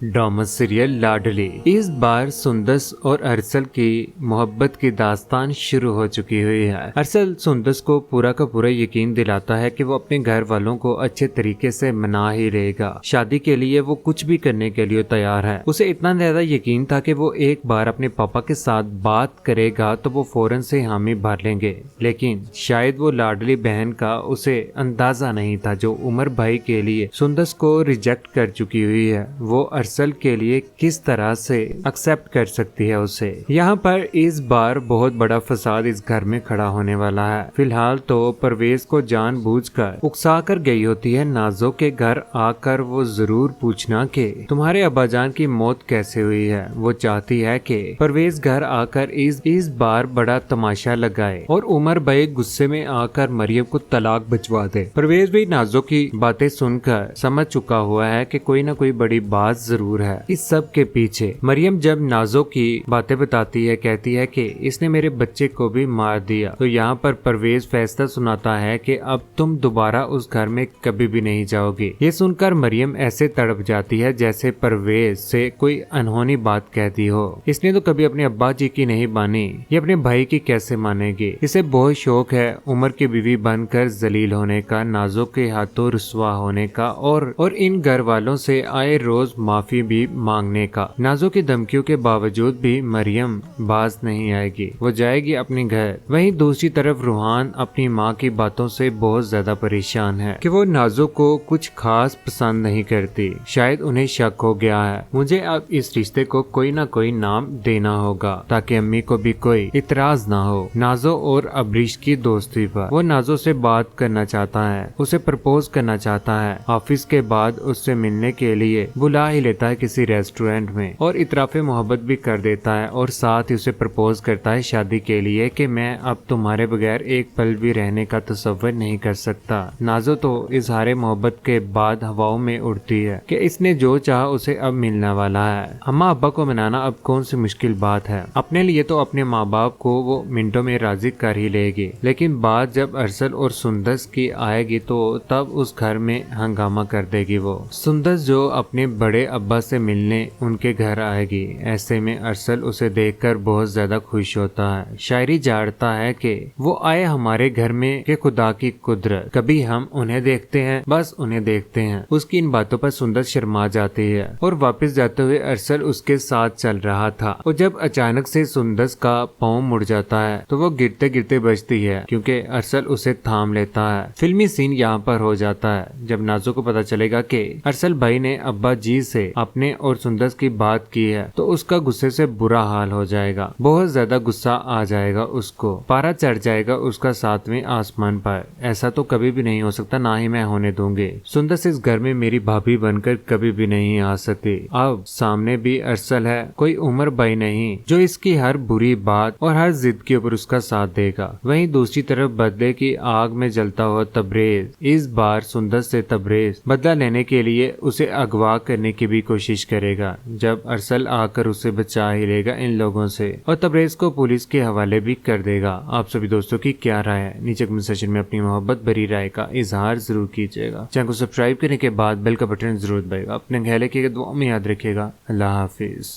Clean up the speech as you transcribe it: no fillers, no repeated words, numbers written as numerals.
Drama serial लाडली। इस बार सुंदस और अरसल की मोहब्बत की दास्तान शुरू हो चुकी हुई है। अरसल सुंदस को पूरा का पूरा यकीन दिलाता है कि वो अपने घर वालों को अच्छे तरीके से मना ही रहेगा। शादी के लिए वो कुछ भी करने के लिए तैयार है। उसे इतना ज्यादा यकीन था कि वो एक बार अपने पापा के साथ बात करेगा तो वो फौरन से हामी भर लेंगे। लेकिन शायद वो लाडली बहन का उसे अंदाजा नहीं था जो उमर भाई के लिए सुंदस को रिजेक्ट कर चुकी हुई है, वो अरसल के लिए किस तरह से एक्सेप्ट कर सकती है उसे। यहाँ पर इस बार बहुत बड़ा फसाद इस घर में खड़ा होने वाला है। फिलहाल तो परवेज को जानबूझकर उकसा कर गई होती है नाजो के घर आकर वो जरूर पूछना कि तुम्हारे अब्बाजान की मौत कैसे हुई है। वो चाहती है कि परवेज घर आकर इस बार बड़ा तमाशा लगाए और उमर भाई गुस्से में आकर मरियम को तलाक भिजवा दे। परवेज भी नाजो की बातें सुनकर समझ चुका हुआ है कि कोई ना कोई बड़ी बात जरूर है इस सब के पीछे। मरियम जब नाजो की बातें बताती है, कहती है कि इसने मेरे बच्चे को भी मार दिया, तो यहाँ पर परवेज फैसला सुनाता है कि अब तुम दोबारा उस घर में कभी भी नहीं जाओगे। ये सुनकर मरियम ऐसे तड़प जाती है जैसे परवेज से कोई अनहोनी बात कहती हो। इसने तो कभी अपने अब्बा जी की नहीं मानी, ये अपने भाई की कैसे मानेगी। इसे बहुत शौक है उमर की बीवी बनकर जलील होने का, नाजो के हाथों रुस्वा होने का और इन घर वालों से आए रोज माफी भी मांगने का। नाजो की धमकियों के बावजूद भी मरियम बाज नहीं आएगी, वो जाएगी अपने घर। वहीं दूसरी तरफ रूहान अपनी माँ की बातों से बहुत ज्यादा परेशान है कि वो नाजो को कुछ खास पसंद नहीं करती। शायद उन्हें शक हो गया है। मुझे अब इस रिश्ते को कोई ना कोई नाम देना होगा ताकि अम्मी को भी कोई इतराज ना हो। नाजो और अब्रिश की दोस्ती पर वो नाजो से बात करना चाहता है, उसे प्रपोज करना चाहता है। ऑफिस के बाद उससे मिलने के लिए बुला ही लेता है किसी रेस्टोरेंट में और इतराफे मोहब्बत भी कर देता है और साथ ही उसे प्रपोज करता है शादी के लिए कि मैं अब तुम्हारे बगैर एक पल भी रहने का तसव्वुर नहीं कर सकता। नाजो तो इजहार मोहब्बत के बाद हवाओं में उड़ती है कि इसने जो चाहा उसे अब मिलने वाला है। अम्मा अब्बा को मनाना अब कौन सी मुश्किल बात है। अपने लिए तो अपने माँ बाप को वो मिनटों में राजी कर ही लेगी, लेकिन बात जब अरसल और सुंदस की आएगी तो तब उस घर में हंगामा कर देगी। वो सुंदस जो अपने बड़े अब्बा से मिलने उनके घर आएगी। ऐसे में अरसल उसे देखकर बहुत ज्यादा खुश होता है। शायरी झाड़ता है कि वो आए हमारे घर में कि खुदा की कुदरत, कभी हम उन्हें देखते हैं, बस उन्हें देखते हैं। उसकी इन बातों पर सुंदर शर्मा जाती है और वापस जाते हुए अरसल उसके साथ चल रहा था और जब अचानक से सुंदस का पाँव मुड़ जाता है तो वो गिरते गिरते बचती है क्योंकि अरसल उसे थाम लेता है। फिल्मी सीन यहाँ पर हो जाता है जब नाजो को पता चलेगा कि अरसल भाई ने अब्बा जी से अपने और सुंदस की बात की है तो उसका गुस्से से बुरा हाल हो जाएगा। बहुत ज्यादा गुस्सा आ जाएगा उसको, पारा चढ़ जाएगा उसका 7वें आसमान पर। ऐसा तो कभी भी नहीं हो सकता, ना ही मैं होने दूंगी। सुंदस इस घर में मेरी भाभी बनकर कभी भी नहीं आ सकती। अब सामने भी अरसल है, कोई उमर भाई नहीं जो इसकी हर बुरी बात और हर जिद के ऊपर उसका साथ देगा। वहीं दूसरी तरफ बदले की आग में जलता हुआ तबरेज। इस बार सुंदस से तबरेज बदला लेने के लिए उसे अगवा करने की भी कोशिश करेगा जब अरसल आकर उसे बचा ही लेगा इन लोगों से और तबरेज को पुलिस के हवाले भी कर देगा। आप सभी दोस्तों की क्या राय है, नीचे कमेंट सेक्शन में अपनी मोहब्बत भरी राय का इजहार जरूर कीजिएगा। चैनल को सब्सक्राइब करने के बाद बेल का बटन जरूर दबाइएगा। अपने ख्याल रखिएगा, दुआ में याद रखिएगा। अल्लाह हाफिज।